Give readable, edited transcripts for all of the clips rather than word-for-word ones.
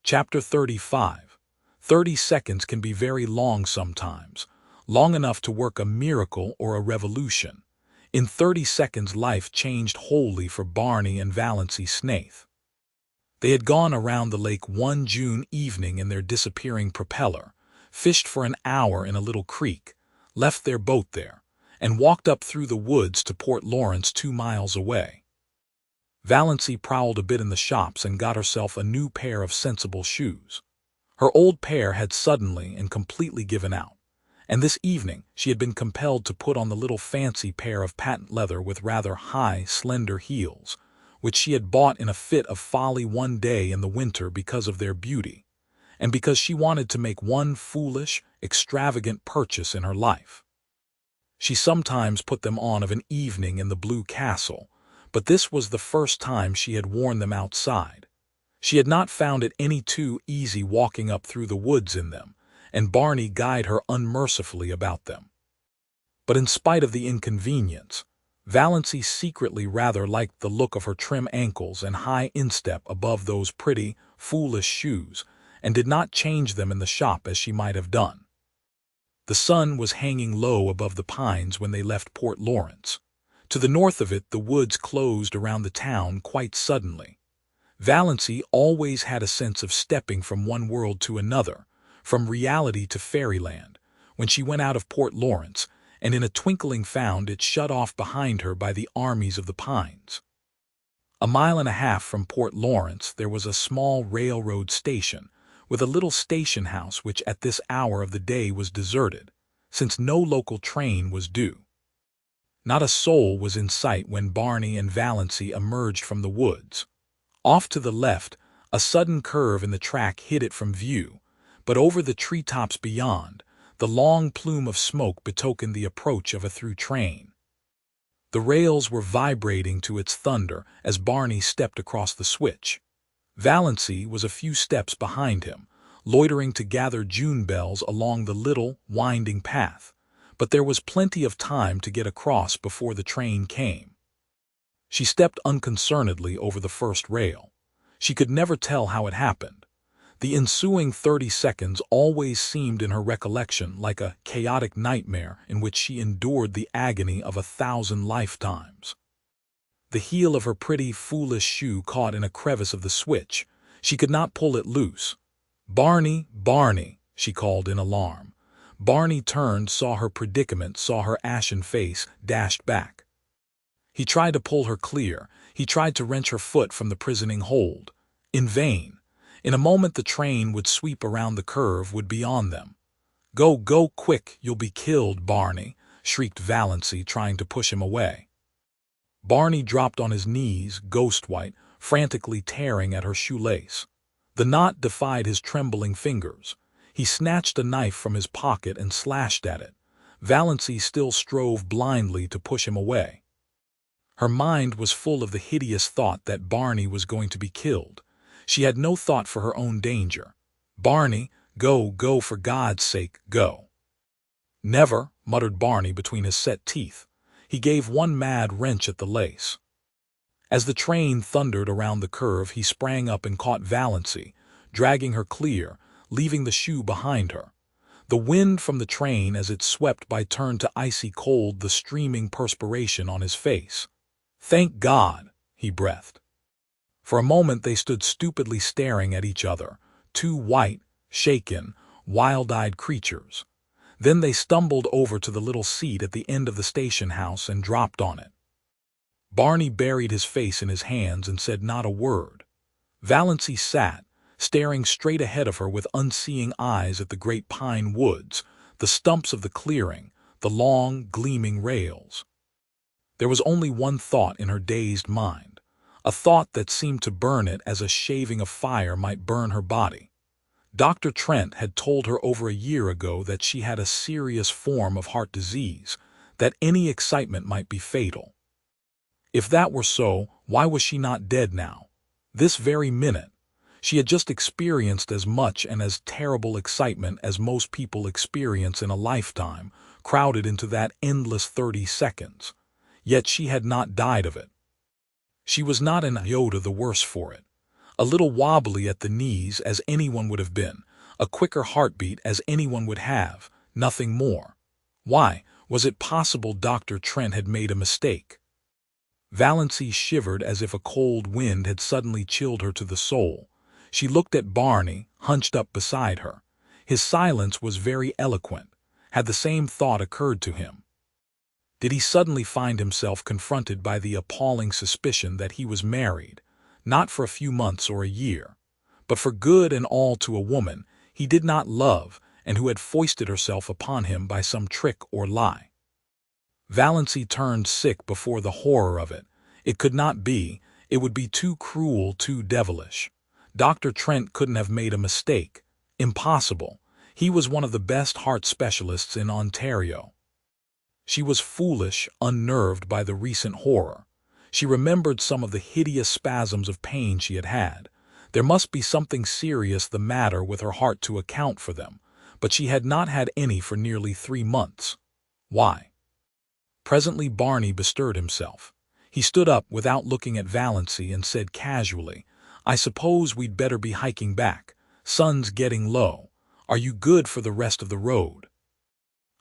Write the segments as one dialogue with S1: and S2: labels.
S1: Chapter 35. 30 seconds can be very long sometimes, long enough to work a miracle or a revolution. In 30 seconds life changed wholly for Barney and Valency Snaith. They had gone around the lake one June evening in their disappearing propeller, fished for an hour in a little creek, left their boat there, and walked up through the woods to Port Lawrence 2 miles away. Valency prowled a bit in the shops and got herself a new pair of sensible shoes. Her old pair had suddenly and completely given out, and this evening she had been compelled to put on the little fancy pair of patent leather with rather high, slender heels, which she had bought in a fit of folly one day in the winter because of their beauty, and because she wanted to make one foolish, extravagant purchase in her life. She sometimes put them on of an evening in the Blue Castle, but this was the first time she had worn them outside. She had not found it any too easy walking up through the woods in them, and Barney guyed her unmercifully about them. But in spite of the inconvenience, Valency secretly rather liked the look of her trim ankles and high instep above those pretty, foolish shoes, and did not change them in the shop as she might have done. The sun was hanging low above the pines when they left Port Lawrence. To the north of it the woods closed around the town quite suddenly. Valency always had a sense of stepping from one world to another, from reality to fairyland, when she went out of Port Lawrence, and in a twinkling found it shut off behind her by the armies of the pines. A mile and a half from Port Lawrence there was a small railroad station, with a little station house which at this hour of the day was deserted, since no local train was due. Not a soul was in sight when Barney and Valency emerged from the woods. Off to the left, a sudden curve in the track hid it from view, but over the treetops beyond, the long plume of smoke betokened the approach of a through train. The rails were vibrating to its thunder as Barney stepped across the switch. Valency was a few steps behind him, loitering to gather June bells along the little, winding path, but there was plenty of time to get across before the train came. She stepped unconcernedly over the first rail. She could never tell how it happened. The ensuing 30 seconds always seemed in her recollection like a chaotic nightmare in which she endured the agony of 1,000 lifetimes. The heel of her pretty, foolish shoe caught in a crevice of the switch. She could not pull it loose. "Barney, Barney," she called in alarm. Barney turned, saw her predicament, saw her ashen face, dashed back. He tried to pull her clear. He tried to wrench her foot from the prisoning hold. In vain. In a moment the train would sweep around the curve, would be on them. "Go, go, quick, you'll be killed, Barney," shrieked Valency, trying to push him away. Barney dropped on his knees, ghost-white, frantically tearing at her shoelace. The knot defied his trembling fingers. He snatched a knife from his pocket and slashed at it. Valency still strove blindly to push him away. Her mind was full of the hideous thought that Barney was going to be killed. She had no thought for her own danger. "Barney, go, go, for God's sake, go." "Never," muttered Barney between his set teeth. He gave one mad wrench at the lace. As the train thundered around the curve, he sprang up and caught Valency, dragging her clear, leaving the shoe behind her. The wind from the train as it swept by turned to icy cold the streaming perspiration on his face. "Thank God," he breathed. For a moment they stood stupidly staring at each other, two white, shaken, wild-eyed creatures. Then they stumbled over to the little seat at the end of the station house and dropped on it. Barney buried his face in his hands and said not a word. Valency sat, staring straight ahead of her with unseeing eyes at the great pine woods, the stumps of the clearing, the long, gleaming rails. There was only one thought in her dazed mind, a thought that seemed to burn it as a shaving of fire might burn her body. Dr. Trent had told her over a year ago that she had a serious form of heart disease, that any excitement might be fatal. If that were so, why was she not dead now? This very minute. She had just experienced as much and as terrible excitement as most people experience in a lifetime, crowded into that endless 30 seconds. Yet she had not died of it. She was not an iota the worse for it. A little wobbly at the knees as anyone would have been, a quicker heartbeat as anyone would have, nothing more. Why, was it possible Dr. Trent had made a mistake? Valancy shivered as if a cold wind had suddenly chilled her to the soul. She looked at Barney, hunched up beside her. His silence was very eloquent. Had the same thought occurred to him? Did he suddenly find himself confronted by the appalling suspicion that he was married, not for a few months or a year, but for good and all to a woman he did not love and who had foisted herself upon him by some trick or lie? Valancy turned sick before the horror of it. It could not be. It would be too cruel, too devilish. Dr. Trent couldn't have made a mistake. Impossible. He was one of the best heart specialists in Ontario. She was foolish, unnerved by the recent horror. She remembered some of the hideous spasms of pain she had had. There must be something serious the matter with her heart to account for them, but she had not had any for nearly 3 months. Why? Presently Barney bestirred himself. He stood up without looking at Valancy and said casually, "I suppose we'd better be hiking back. Sun's getting low. Are you good for the rest of the road?"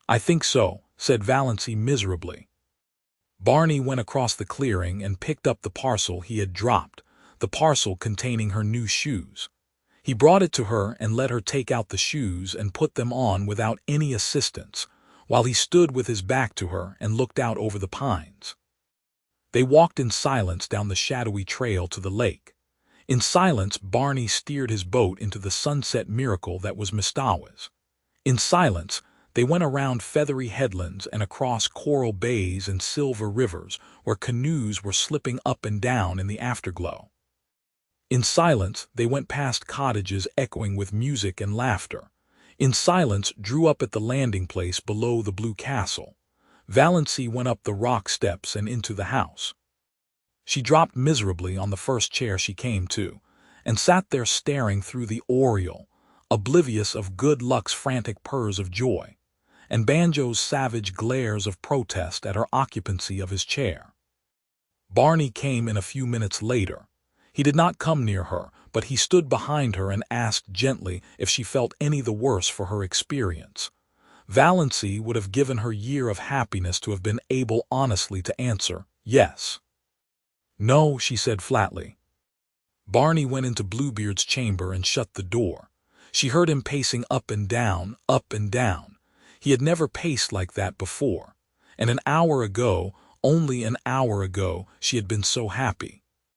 S1: "I think so," said Valancy miserably. Barney went across the clearing and picked up the parcel he had dropped, the parcel containing her new shoes. He brought it to her and let her take out the shoes and put them on without any assistance, while he stood with his back to her and looked out over the pines. They walked in silence down the shadowy trail to the lake. In silence, Barney steered his boat into the sunset miracle that was Mistawaz. In silence, they went around feathery headlands and across coral bays and silver rivers where canoes were slipping up and down in the afterglow. In silence, they went past cottages echoing with music and laughter. In silence, drew up at the landing place below the blue castle. Valancy went up the rock steps and into the house. She dropped miserably on the first chair she came to, and sat there staring through the oriel, oblivious of Good Luck's frantic purrs of joy, and Banjo's savage glares of protest at her occupancy of his chair. Barney came in a few minutes later. He did not come near her, but he stood behind her and asked gently if she felt any the worse for her experience. Valancy would have given her year of happiness to have been able honestly to answer, yes. "No," she said flatly. Barney went into Bluebeard's chamber and shut the door. She heard him pacing up and down, up and down. He had never paced like that before, and an hour ago, only an hour ago, she had been so happy.